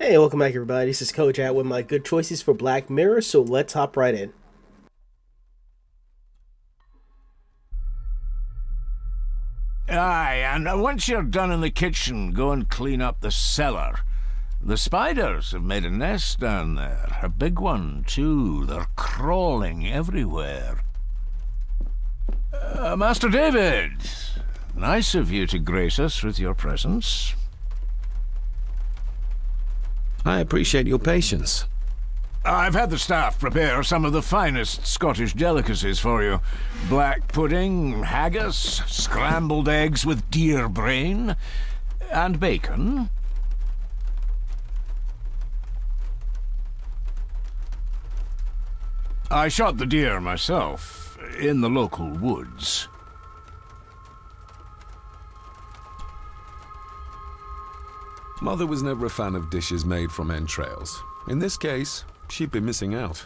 Hey, welcome back everybody. This is Kojack with my good choices for Black Mirror, so let's hop right in. Aye, and once you're done in the kitchen, go and clean up the cellar. The spiders have made a nest down there. A big one, too. They're crawling everywhere. Master David, nice of you to grace us with your presence. I appreciate your patience. I've had the staff prepare some of the finest Scottish delicacies for you. Black pudding, haggis, scrambled eggs with deer brain, and bacon. I shot the deer myself, in the local woods. Mother was never a fan of dishes made from entrails. In this case, she'd be missing out.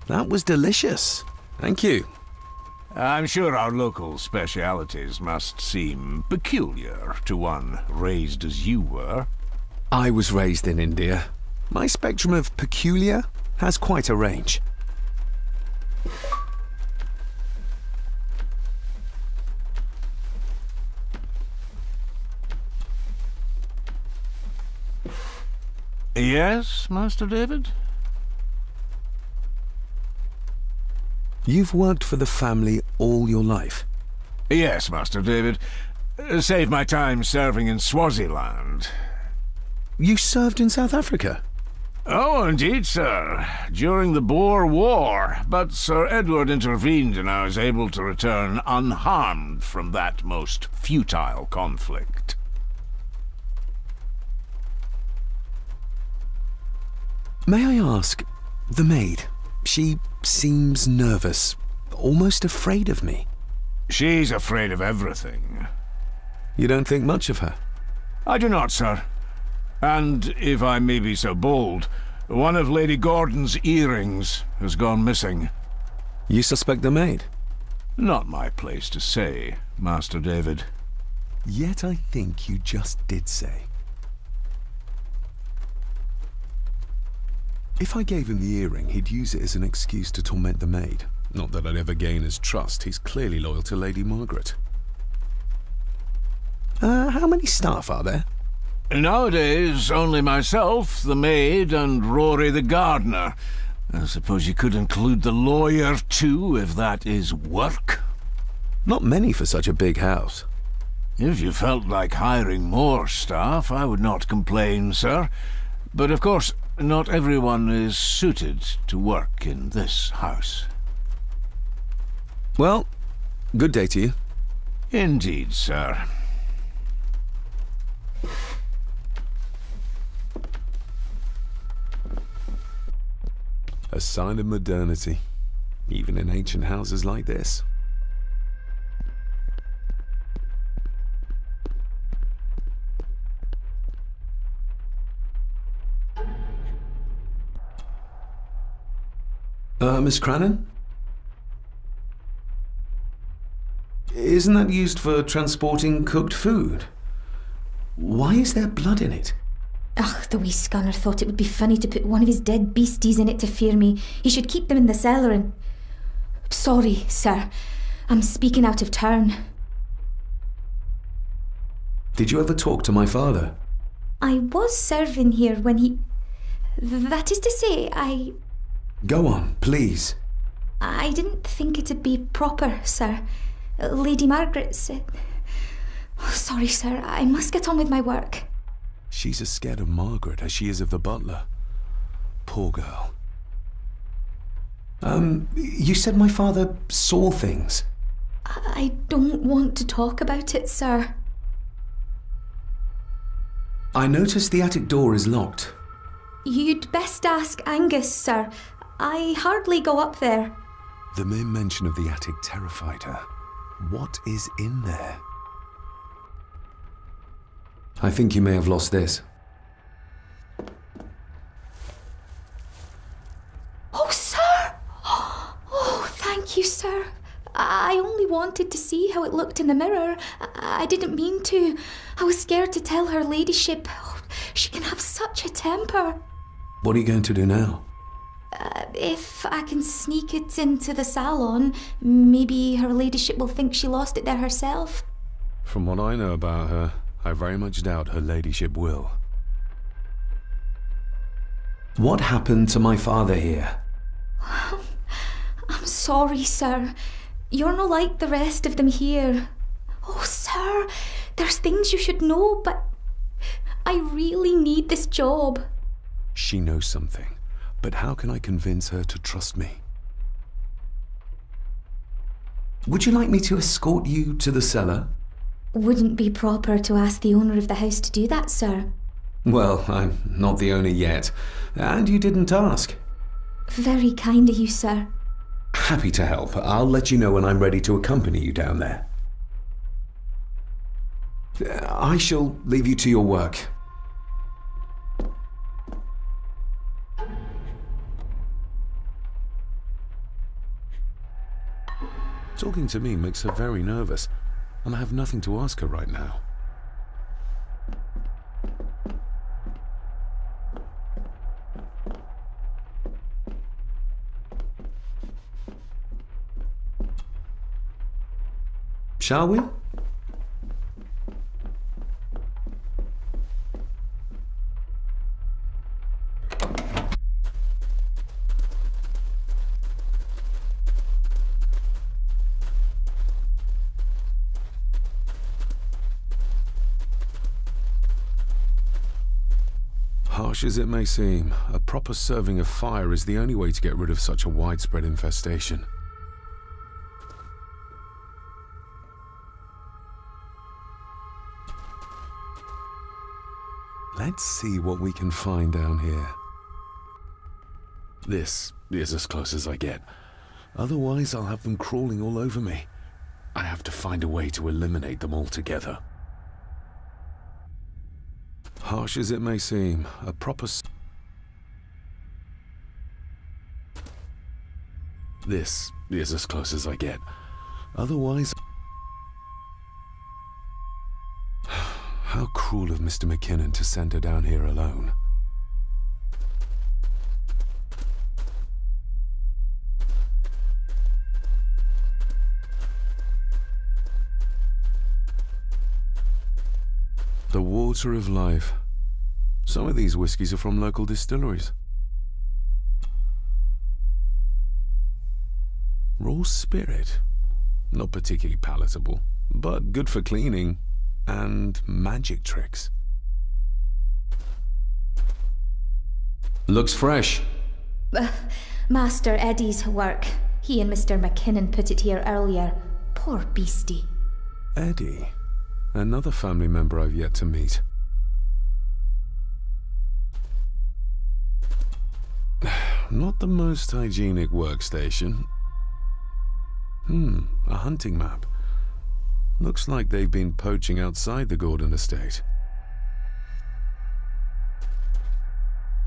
That was delicious. Thank you. I'm sure our local specialities must seem peculiar to one raised as you were. I was raised in India. My spectrum of peculiar has quite a range. Yes, Master David? You've worked for the family all your life? Yes, Master David. Save my time serving in Swaziland. You served in South Africa? Oh, indeed, sir. During the Boer War. But Sir Edward intervened and I was able to return unharmed from that most futile conflict. May I ask, the maid, she seems nervous, almost afraid of me. She's afraid of everything. You don't think much of her? I do not, sir. And, if I may be so bold, one of Lady Gordon's earrings has gone missing. You suspect the maid? Not my place to say, Master David. Yet I think you just did say. If I gave him the earring, he'd use it as an excuse to torment the maid. Not that I'd ever gain his trust. He's clearly loyal to Lady Margaret. How many staff are there? Nowadays, only myself, the maid, and Rory the gardener. I suppose you could include the lawyer, too, if that is work. Not many for such a big house. If you felt like hiring more staff, I would not complain, sir. But of course, not everyone is suited to work in this house. Well, good day to you. Indeed, sir. A sign of modernity, even in ancient houses like this. Miss Crannan? Isn't that used for transporting cooked food? Why is there blood in it? Ugh, the wee scunner thought it would be funny to put one of his dead beasties in it to fear me. He should keep them in the cellar and... Sorry, sir. I'm speaking out of turn. Did you ever talk to my father? I was serving here when he... That is to say, Go on, please. I didn't think it'd be proper, sir. Lady Margaret said... Oh, sorry, sir. I must get on with my work. She's as scared of Margaret as she is of the butler. Poor girl. You said my father saw things. I don't want to talk about it, sir. I noticed the attic door is locked. You'd best ask Angus, sir. I hardly go up there. The mere mention of the attic terrified her. What is in there? I think you may have lost this. Oh, sir! Oh, thank you, sir. I only wanted to see how it looked in the mirror. I didn't mean to. I was scared to tell her ladyship. Oh, she can have such a temper. What are you going to do now? If I can sneak it into the salon, maybe her ladyship will think she lost it there herself. From what I know about her, I very much doubt her ladyship will. What happened to my father here? I'm sorry, sir. You're not like the rest of them here. Oh, sir, there's things you should know, but I really need this job. She knows something, but how can I convince her to trust me? Would you like me to escort you to the cellar? Wouldn't be proper to ask the owner of the house to do that, sir. Well, I'm not the owner yet, and you didn't ask. Very kind of you, sir. Happy to help. I'll let you know when I'm ready to accompany you down there. I shall leave you to your work. Talking to me makes her very nervous, and I have nothing to ask her right now. Shall we? Harsh as it may seem, a proper serving of fire is the only way to get rid of such a widespread infestation. Let's see what we can find down here. This is as close as I get. Otherwise, I'll have them crawling all over me. I have to find a way to eliminate them altogether. Harsh as it may seem, a proper... This is as close as I get. Otherwise... How cruel of Mr. McKinnon to send her down here alone. The water of life. Some of these whiskies are from local distilleries. Raw spirit. Not particularly palatable, but good for cleaning and magic tricks. Looks fresh. Master Eddie's work. He and Mr. McKinnon put it here earlier. Poor beastie. Eddie. Another family member I've yet to meet. Not the most hygienic workstation. A hunting map. Looks like they've been poaching outside the Gordon estate.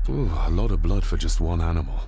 Ooh, a lot of blood for just one animal.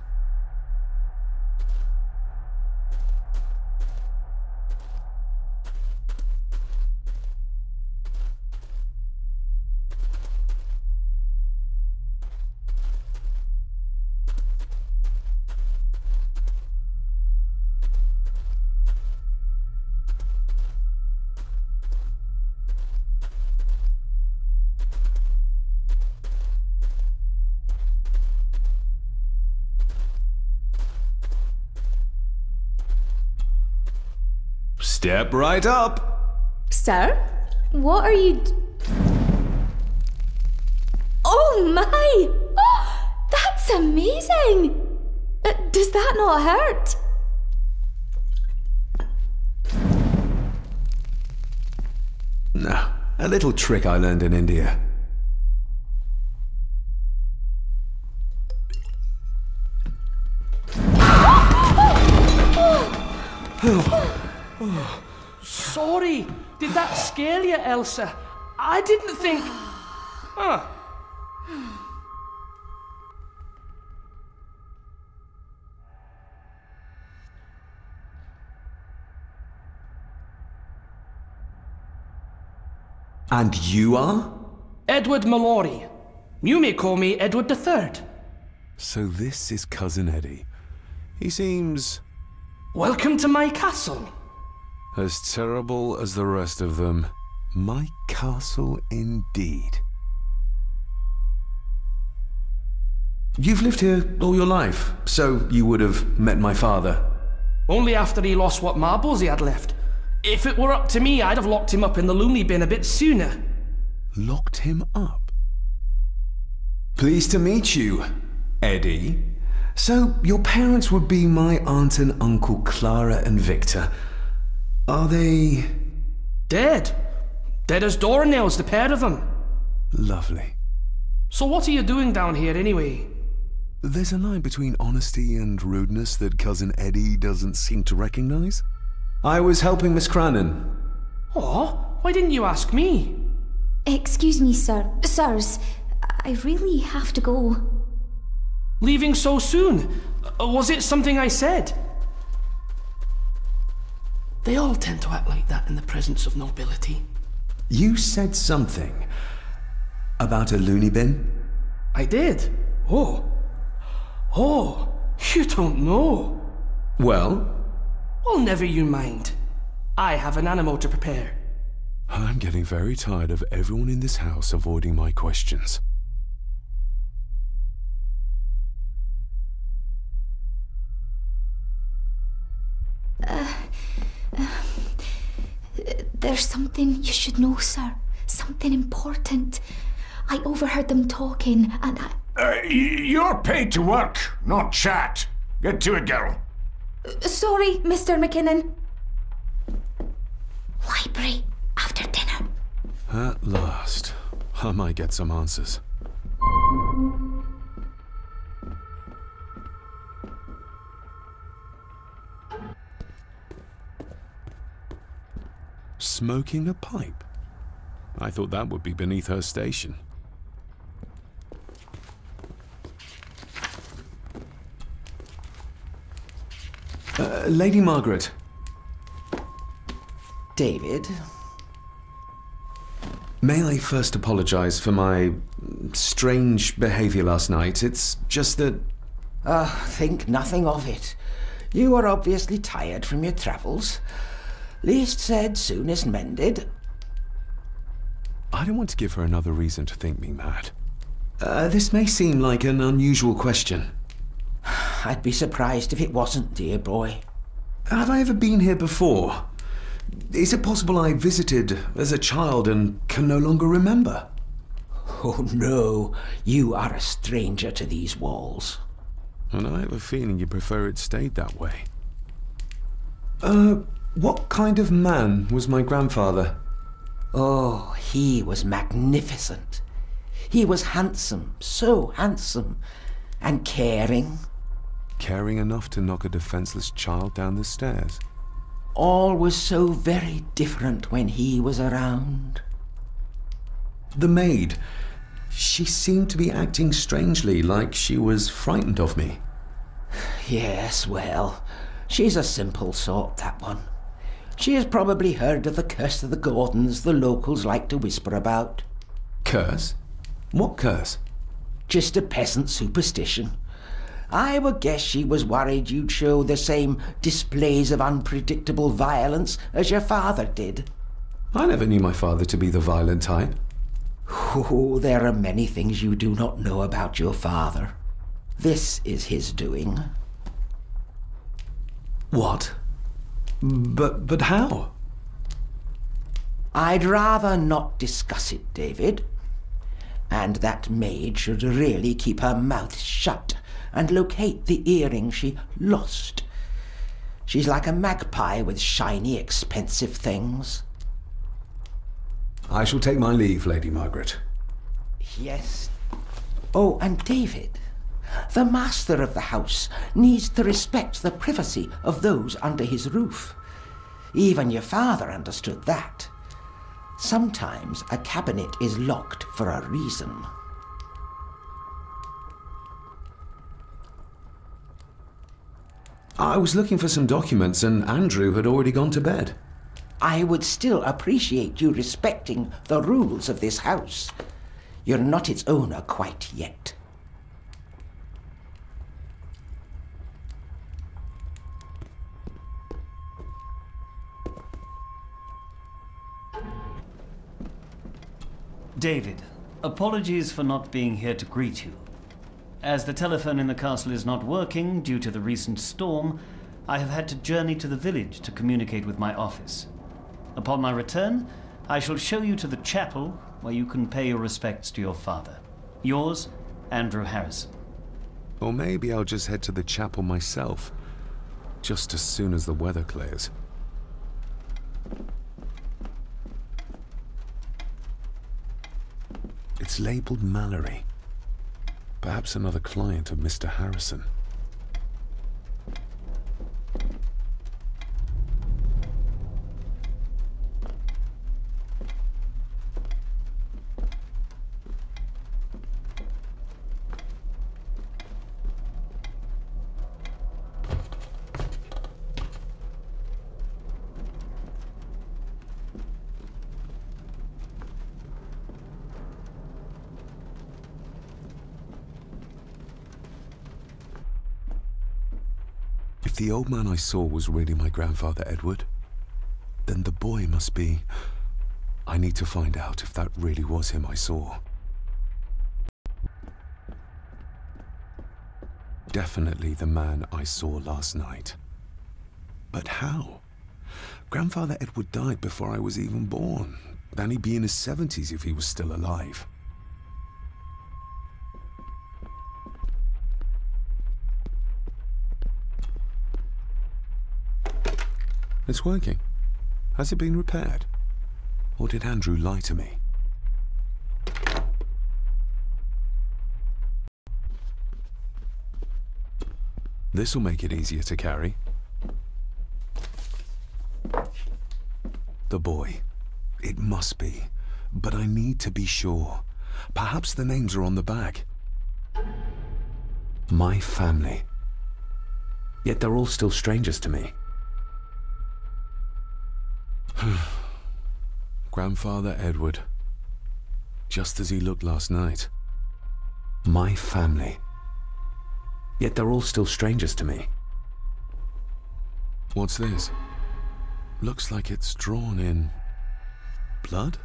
Step right up. Sir? What are you... Oh my! Oh, that's amazing! Does that not hurt? No, a little trick I learned in India. Sorry, did that scare you, Elsa? I didn't think... Ah. And you are? Edward Mallory. You may call me Edward III. So this is Cousin Eddie. He seems Welcome to my castle. as terrible as the rest of them. My castle indeed. You've lived here all your life, so you would have met my father. Only after he lost what marbles he had left. If it were up to me, I'd have locked him up in the loony bin a bit sooner. Locked him up? Pleased to meet you, Eddie. So, your parents would be my aunt and uncle Clara and Victor. Are they... Dead. Dead as doornails, the pair of them. Lovely. So what are you doing down here anyway? There's a line between honesty and rudeness that Cousin Eddie doesn't seem to recognize. I was helping Miss Crannan. Oh, why didn't you ask me? Excuse me, sirs. I really have to go. Leaving so soon? Was it something I said? They all tend to act like that in the presence of nobility. You said something about a loony bin? I did. Oh, you don't know. Well? Well, never you mind. I have an animal to prepare. I'm getting very tired of everyone in this house avoiding my questions. There's something you should know, sir. Something important. I overheard them talking, and You're paid to work, not chat. Get to it, girl. Sorry, Mr. McKinnon. Library, after dinner. At last. I might get some answers. Smoking a pipe? I thought that would be beneath her station. Lady Margaret. David? May I first apologize for my strange behavior last night? It's just that... Think nothing of it. You were obviously tired from your travels. Least said, soonest mended. I don't want to give her another reason to think me mad. This may seem like an unusual question. I'd be surprised if it wasn't, dear boy. Have I ever been here before? Is it possible I visited as a child and can no longer remember? Oh no, you are a stranger to these walls. And I have a feeling you prefer it stayed that way. What kind of man was my grandfather? Oh, he was magnificent. He was handsome, so handsome, and caring. Caring enough to knock a defenseless child down the stairs. All was so very different when he was around. The maid. She seemed to be acting strangely, like she was frightened of me. Yes, well, she's a simple sort, that one. She has probably heard of the curse of the Gordons the locals like to whisper about. Curse? What curse? Just a peasant superstition. I would guess she was worried you'd show the same displays of unpredictable violence as your father did. I never knew my father to be the violent type. Oh, there are many things you do not know about your father. This is his doing. What? But how? I'd rather not discuss it, David. And that maid should really keep her mouth shut and locate the earring she lost. She's like a magpie with shiny, expensive things. I shall take my leave, Lady Margaret. Yes. Oh, and David, the master of the house needs to respect the privacy of those under his roof. Even your father understood that. Sometimes a cabinet is locked for a reason. I was looking for some documents and Andrew had already gone to bed. I would still appreciate you respecting the rules of this house. You're not its owner quite yet. David, apologies for not being here to greet you. As the telephone in the castle is not working due to the recent storm, I have had to journey to the village to communicate with my office. Upon my return, I shall show you to the chapel where you can pay your respects to your father. Yours, Andrew Harrison. Or maybe I'll just head to the chapel myself, just as soon as the weather clears. It's labeled Mallory. Perhaps another client of Mr. Harrison. If the old man I saw was really my grandfather Edward, then the boy must be... I need to find out if that really was him I saw. Definitely the man I saw last night. But how? Grandfather Edward died before I was even born, and he'd be in his 70s if he was still alive. It's working. Has it been repaired? Or did Andrew lie to me? This'll make it easier to carry. The boy. It must be. But I need to be sure. Perhaps the names are on the back. My family. Yet they're all still strangers to me. Grandfather Edward. Just as he looked last night. My family. Yet they're all still strangers to me. What's this? Looks like it's drawn in... blood?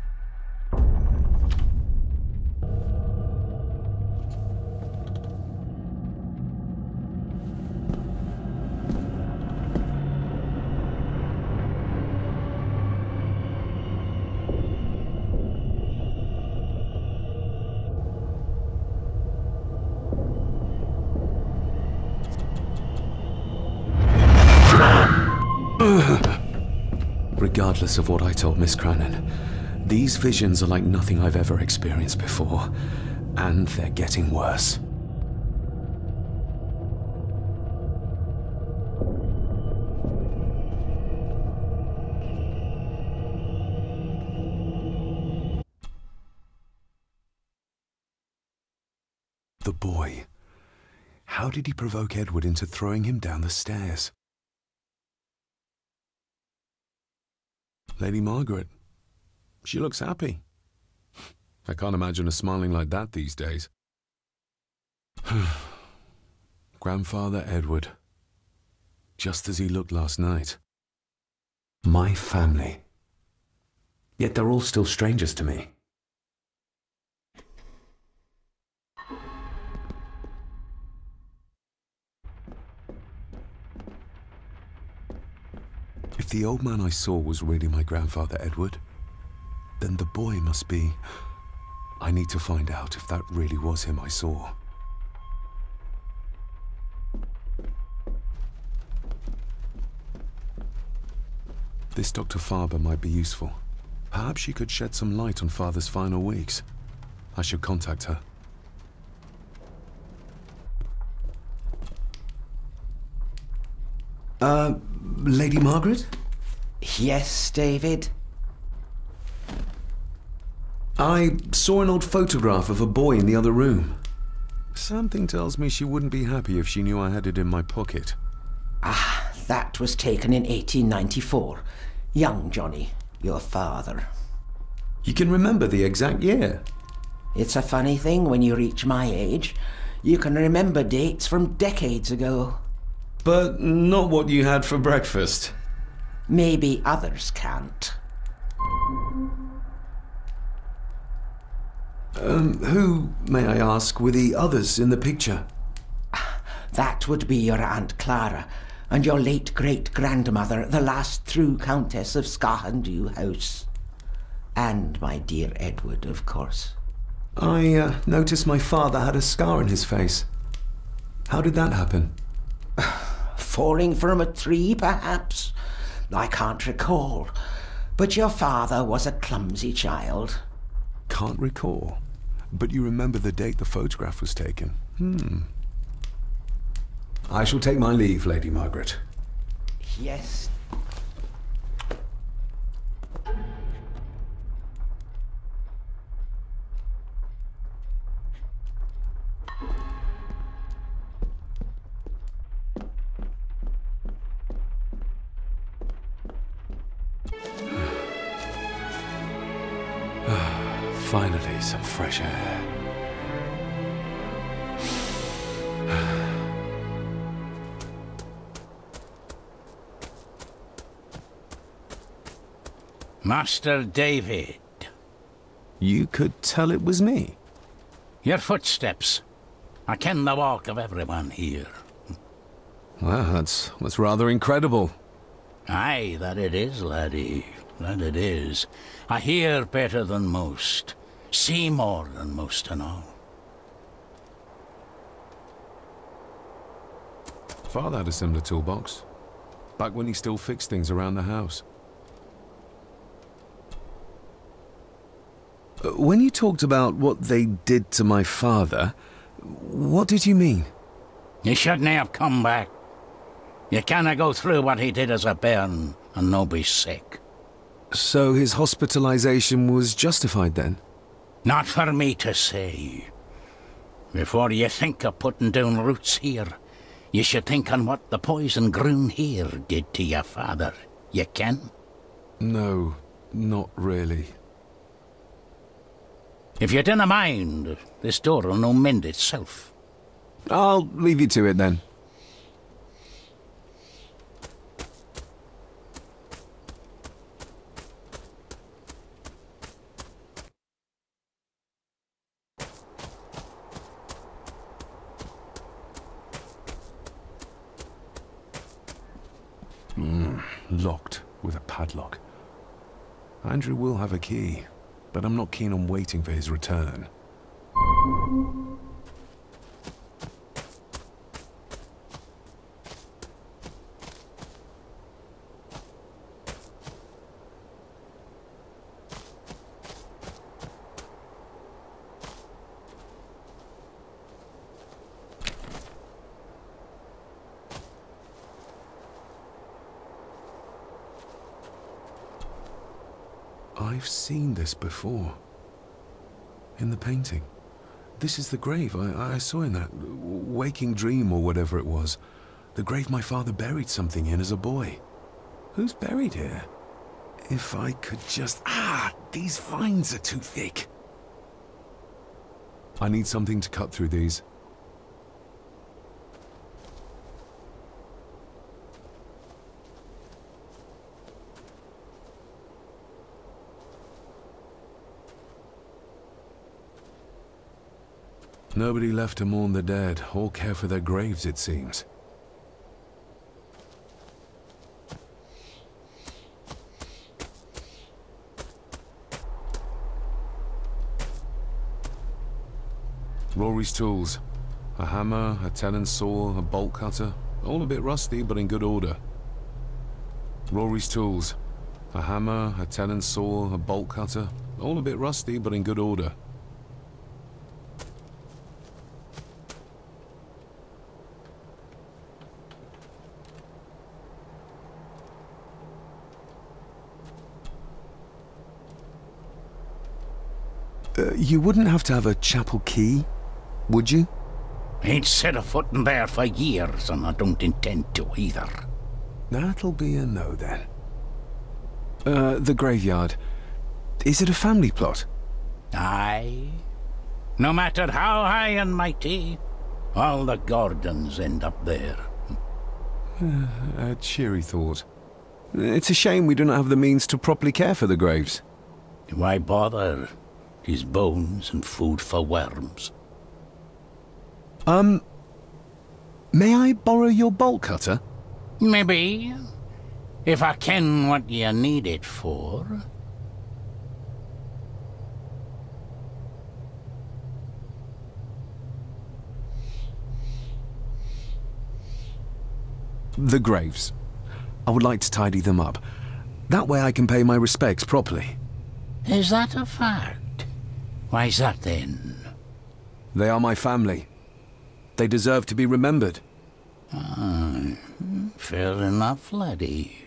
Regardless of what I told Miss Crannan, these visions are like nothing I've ever experienced before, and they're getting worse. The boy. How did he provoke Edward into throwing him down the stairs? Lady Margaret. She looks happy. I can't imagine her smiling like that these days. Grandfather Edward. Just as he looked last night. My family. Yet they're all still strangers to me. If the old man I saw was really my grandfather Edward, then the boy must be... I need to find out if that really was him I saw. This Dr. Farber might be useful. Perhaps she could shed some light on Father's final weeks. I should contact her. Lady Margaret? Yes, David? I saw an old photograph of a boy in the other room. Something tells me she wouldn't be happy if she knew I had it in my pocket. Ah, that was taken in 1894. Young Johnny, your father. You can remember the exact year? It's a funny thing when you reach my age. You can remember dates from decades ago. But not what you had for breakfast. Maybe others can't. Who, may I ask, were the others in the picture? That would be your Aunt Clara and your late great-grandmother, the last true Countess of Scahandew House. And my dear Edward, of course. I noticed my father had a scar on his face. How did that happen? Falling from a tree, perhaps? I can't recall. But your father was a clumsy child. Can't recall. But you remember the date the photograph was taken? I shall take my leave, Lady Margaret. Yes. Finally, some fresh air. Master David. You could tell it was me. Your footsteps. I ken the walk of everyone here. Well, that's rather incredible. Aye, that it is, laddie. That it is. I hear better than most. See more than most and all. Father had a similar toolbox. Back when he still fixed things around the house. When you talked about what they did to my father, what did you mean? You shouldn't have come back. You canna go through what he did as a bairn and no be sick. So his hospitalization was justified then? Not for me to say. Before you think of putting down roots here, you should think on what the poison grown here did to your father. You can? No, not really. If you dinna mind, this door'll no mend itself. I'll leave you to it then. Locked with a padlock. Andrew will have a key, but I'm not keen on waiting for his return. I've seen this before. In the painting. This is the grave I saw in that waking dream or whatever it was. The grave my father buried something in as a boy. Who's buried here? If I could just... these vines are too thick. I need something to cut through these. Nobody left to mourn the dead, or care for their graves, it seems. Rory's tools. A hammer, a tenon's saw, a bolt cutter. All a bit rusty, but in good order. Rory's tools. A hammer, a tenon's saw, a bolt cutter. All a bit rusty, but in good order. You wouldn't have to have a chapel key, would you? Ain't set a foot in there for years, and I don't intend to either. That'll be a no, then. The graveyard. Is it a family plot? Aye. No matter how high and mighty, all the Gordons end up there. A cheery thought. It's a shame we do not have the means to properly care for the graves. Why bother? His bones and food for worms. May I borrow your bolt cutter? Maybe. If I ken what you need it for. The graves. I would like to tidy them up. That way I can pay my respects properly. Is that a fact? Why's that then? They are my family. They deserve to be remembered. Ah, fair enough, laddie.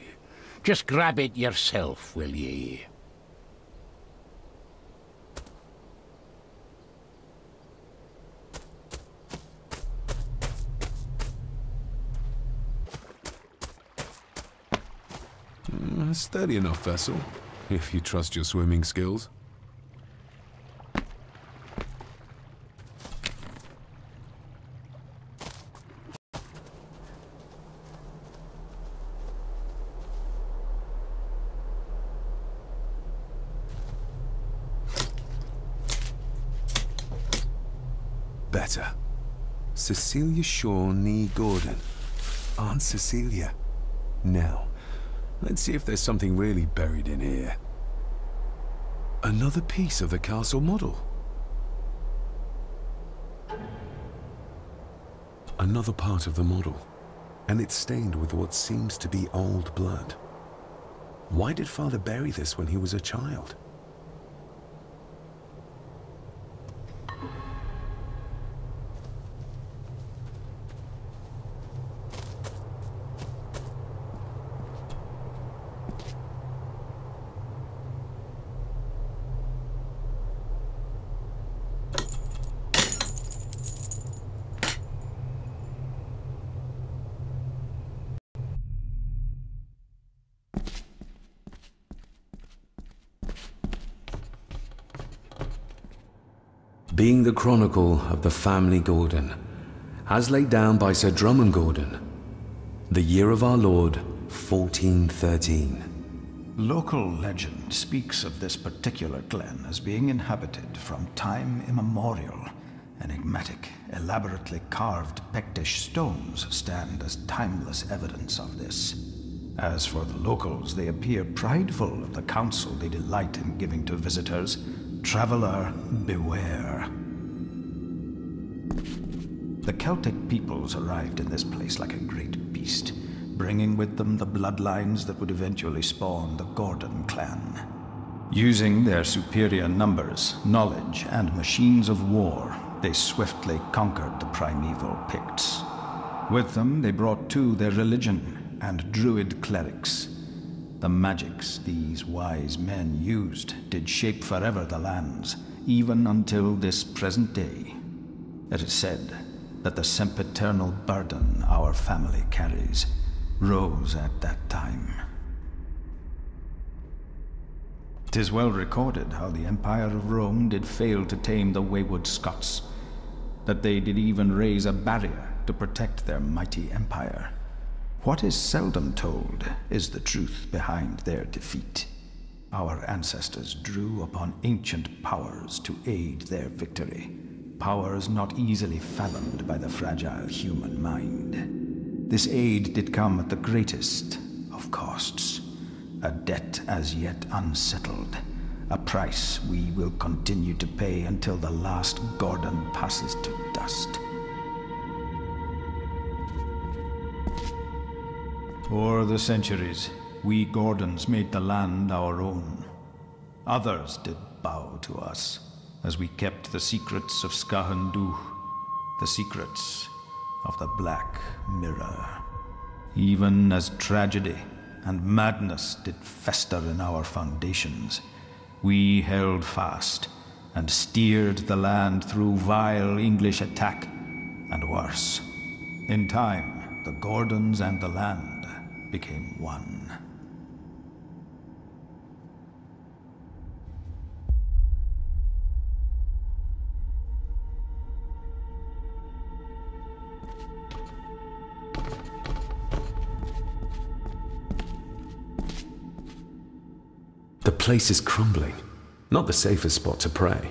Just grab it yourself, will ye? A sturdy enough vessel, if you trust your swimming skills. Better. Cecilia Shaw Nee Gordon. Aunt Cecilia. Now, let's see if there's something really buried in here. Another piece of the castle model. Another part of the model, and it's stained with what seems to be old blood. Why did Father bury this when he was a child? Being the chronicle of the family Gordon, as laid down by Sir Drummond Gordon, the year of our Lord, 1413. Local legend speaks of this particular glen as being inhabited from time immemorial. Enigmatic, elaborately carved Pictish stones stand as timeless evidence of this. As for the locals, they appear prideful of the counsel they delight in giving to visitors. Traveler, beware. The Celtic peoples arrived in this place like a great beast, bringing with them the bloodlines that would eventually spawn the Gordon clan. Using their superior numbers, knowledge, and machines of war, they swiftly conquered the primeval Picts. With them, they brought too their religion and druid clerics. The magics these wise men used did shape forever the lands, even until this present day. It is said that the sempiternal burden our family carries rose at that time. 'Tis well recorded how the Empire of Rome did fail to tame the wayward Scots, that they did even raise a barrier to protect their mighty empire. What is seldom told is the truth behind their defeat. Our ancestors drew upon ancient powers to aid their victory, powers not easily fathomed by the fragile human mind. This aid did come at the greatest of costs, a debt as yet unsettled, a price we will continue to pay until the last Gordon passes to dust. For the centuries, we Gordons made the land our own. Others did bow to us, as we kept the secrets of Skahandu, the secrets of the Black Mirror. Even as tragedy and madness did fester in our foundations, we held fast, and steered the land through vile English attack and worse. In time, the Gordons and the land became one. The place is crumbling. Not the safest spot to pray.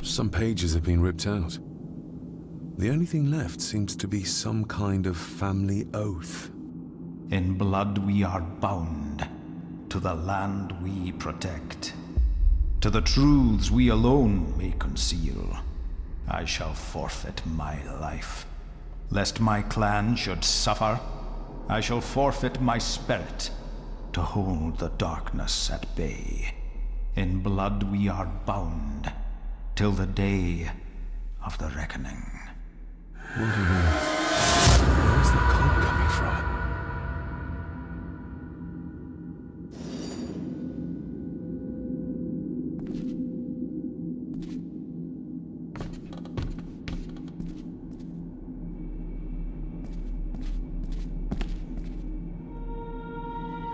Some pages have been ripped out. The only thing left seems to be some kind of family oath. In blood we are bound to the land we protect. To the truths we alone may conceal. I shall forfeit my life. Lest my clan should suffer, I shall forfeit my spirit to hold the darkness at bay. In blood we are bound till the day of the reckoning. What on earth? Where's the cold coming from?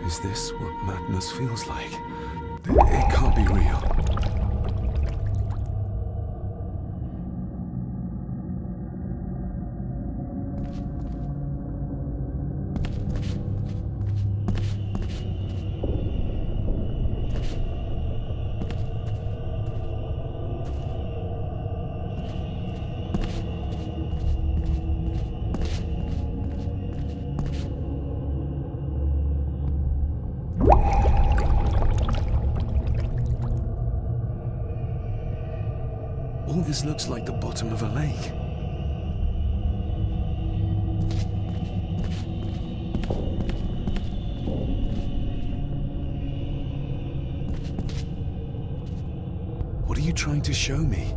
Is this what madness feels like? It can't be real. All this looks like the bottom of a lake. What are you trying to show me?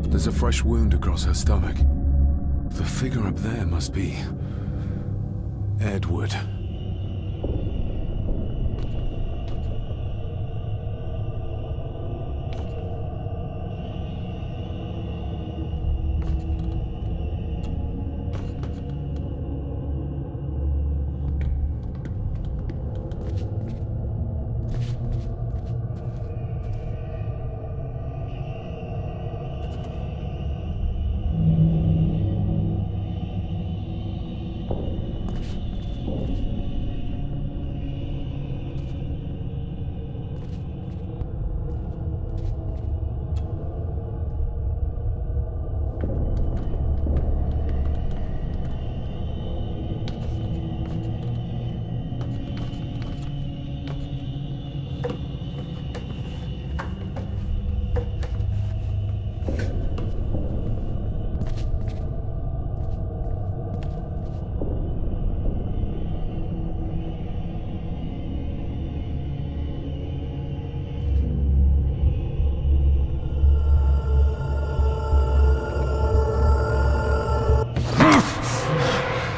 There's a fresh wound across her stomach. The figure up there must be Edward.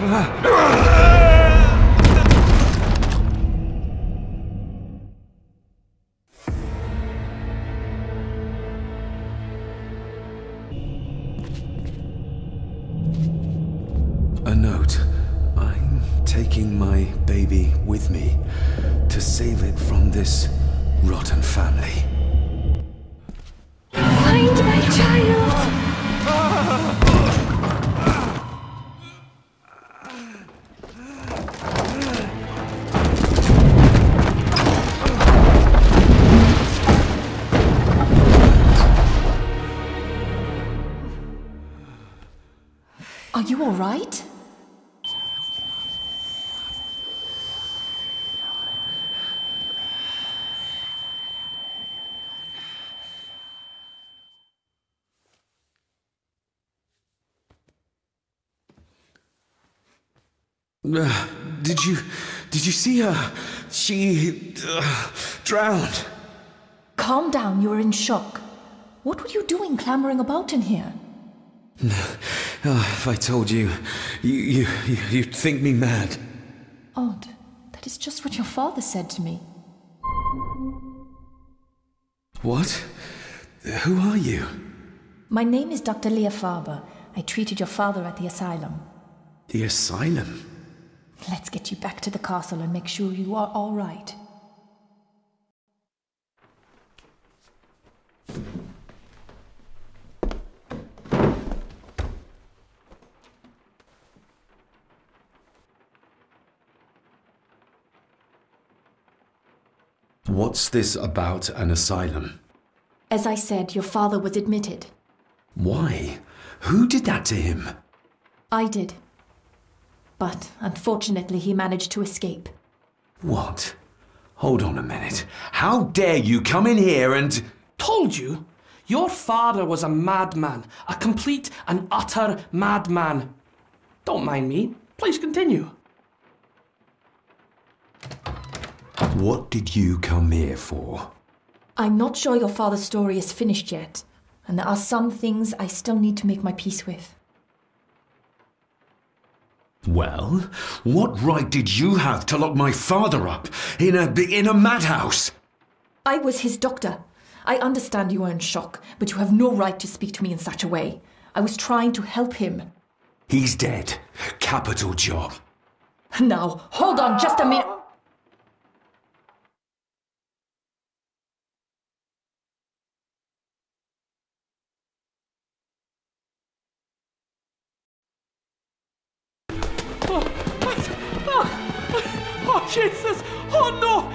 A note. I'm taking my baby with me to save it from this rotten family. Find my child! Are you all right? Did you see her? She drowned. Calm down, you're in shock. What were you doing clambering about in here? If I told you, you'd think me mad. Odd. That is just what your father said to me. What? Who are you? My name is Dr. Leah Faber. I treated your father at the asylum. The asylum? Let's get you back to the castle and make sure you are all right. What's this about an asylum? As I said, your father was admitted. Why? Who did that to him? I did. But unfortunately, he managed to escape. What? Hold on a minute. How dare you come in here and... Told you? Your father was a madman. A complete and utter madman. Don't mind me. Please continue. What did you come here for? I'm not sure your father's story is finished yet, and there are some things I still need to make my peace with. Well, what right did you have to lock my father up in a madhouse? I was his doctor. I understand you are in shock, but you have no right to speak to me in such a way. I was trying to help him. He's dead. Capital job. Now, hold on just a minute. Oh, Jesus! Oh, no!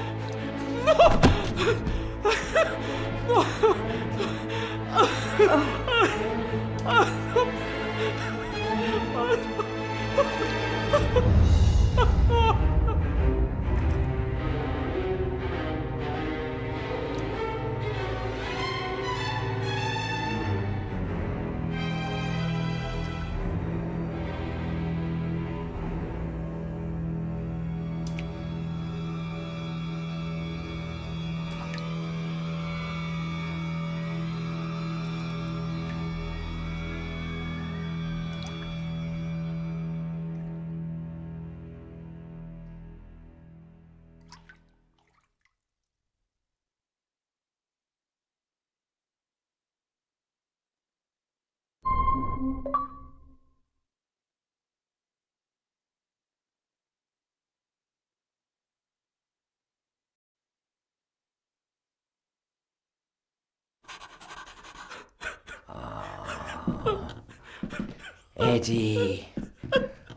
Eddie,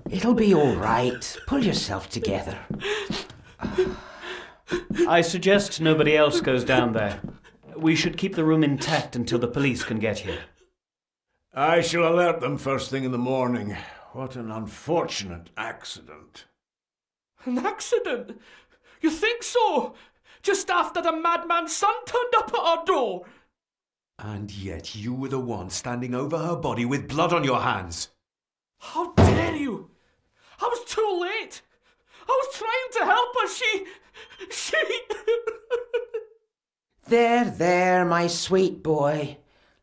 it'll be all right. Pull yourself together. I suggest nobody else goes down there. We should keep the room intact until the police can get here. I shall alert them first thing in the morning. What an unfortunate accident. An accident? You think so? Just after the madman's son turned up at our door? And yet you were the one standing over her body with blood on your hands. How dare you? I was too late. I was trying to help her. She... There, my sweet boy.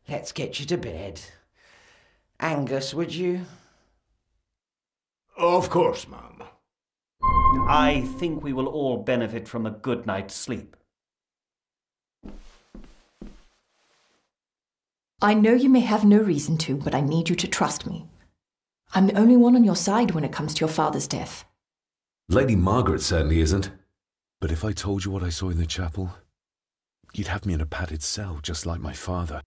Let's get you to bed. Angus, would you? Of course, ma'am. I think we will all benefit from a good night's sleep. I know you may have no reason to, but I need you to trust me. I'm the only one on your side when it comes to your father's death. Lady Margaret certainly isn't. But if I told you what I saw in the chapel, you'd have me in a padded cell, just like my father.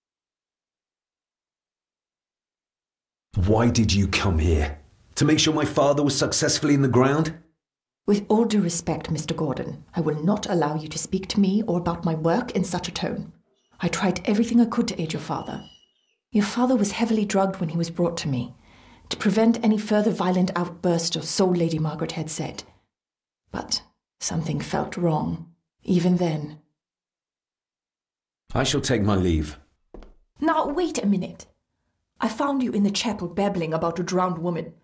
Why did you come here? To make sure my father was successfully in the ground? With all due respect, Mr. Gordon, I will not allow you to speak to me or about my work in such a tone. I tried everything I could to aid your father. Your father was heavily drugged when he was brought to me, to prevent any further violent outburst, or so Lady Margaret had said. But something felt wrong, even then. I shall take my leave. Now, wait a minute. I found you in the chapel babbling about a drowned woman.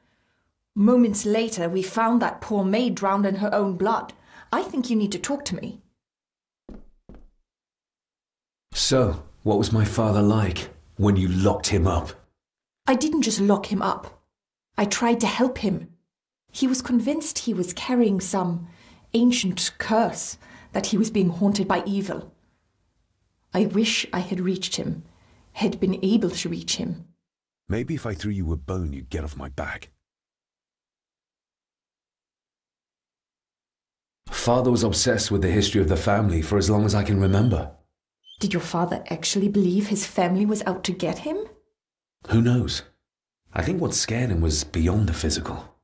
Moments later, we found that poor maid drowned in her own blood. I think you need to talk to me. So, what was my father like when you locked him up? I didn't just lock him up. I tried to help him. He was convinced he was carrying some ancient curse, that he was being haunted by evil. I wish I had reached him, had been able to reach him. Maybe if I threw you a bone, you'd get off my back. Father was obsessed with the history of the family for as long as I can remember. Did your father actually believe his family was out to get him? Who knows? I think what scared him was beyond the physical.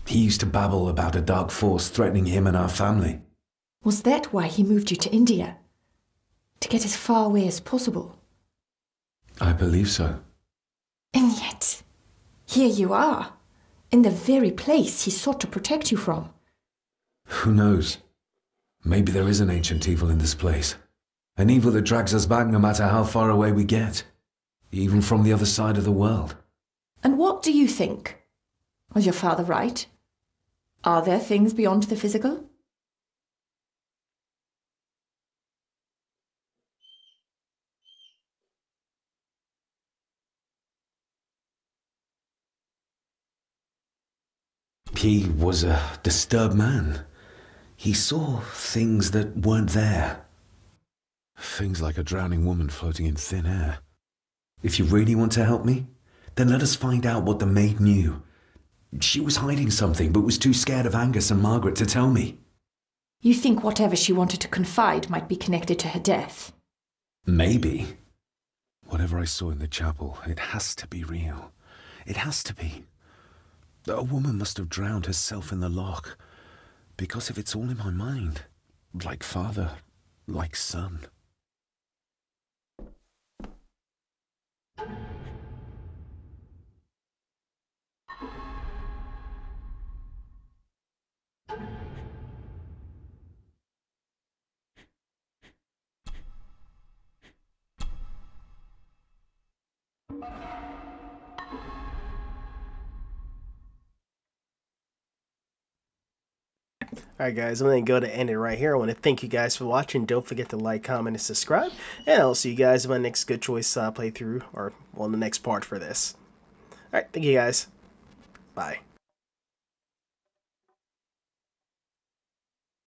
He used to babble about a dark force threatening him and our family. Was that why he moved you to India? To get as far away as possible? I believe so. And yet, here you are, in the very place he sought to protect you from. Who knows? Maybe there is an ancient evil in this place. An evil that drags us back no matter how far away we get. Even from the other side of the world. And what do you think? Was your father right? Are there things beyond the physical? He was a disturbed man. He saw things that weren't there. Things like a drowning woman floating in thin air. If you really want to help me, then let us find out what the maid knew. She was hiding something, but was too scared of Angus and Margaret to tell me. You think whatever she wanted to confide might be connected to her death? Maybe. Whatever I saw in the chapel, it has to be real. It has to be. A woman must have drowned herself in the loch. Because if it's all in my mind, like father, like son. Alright guys, I'm going to go to end it right here. I want to thank you guys for watching. Don't forget to like, comment, and subscribe. And I'll see you guys in my next Good Choice playthrough, or on the next part for this. Alright, thank you guys. Bye.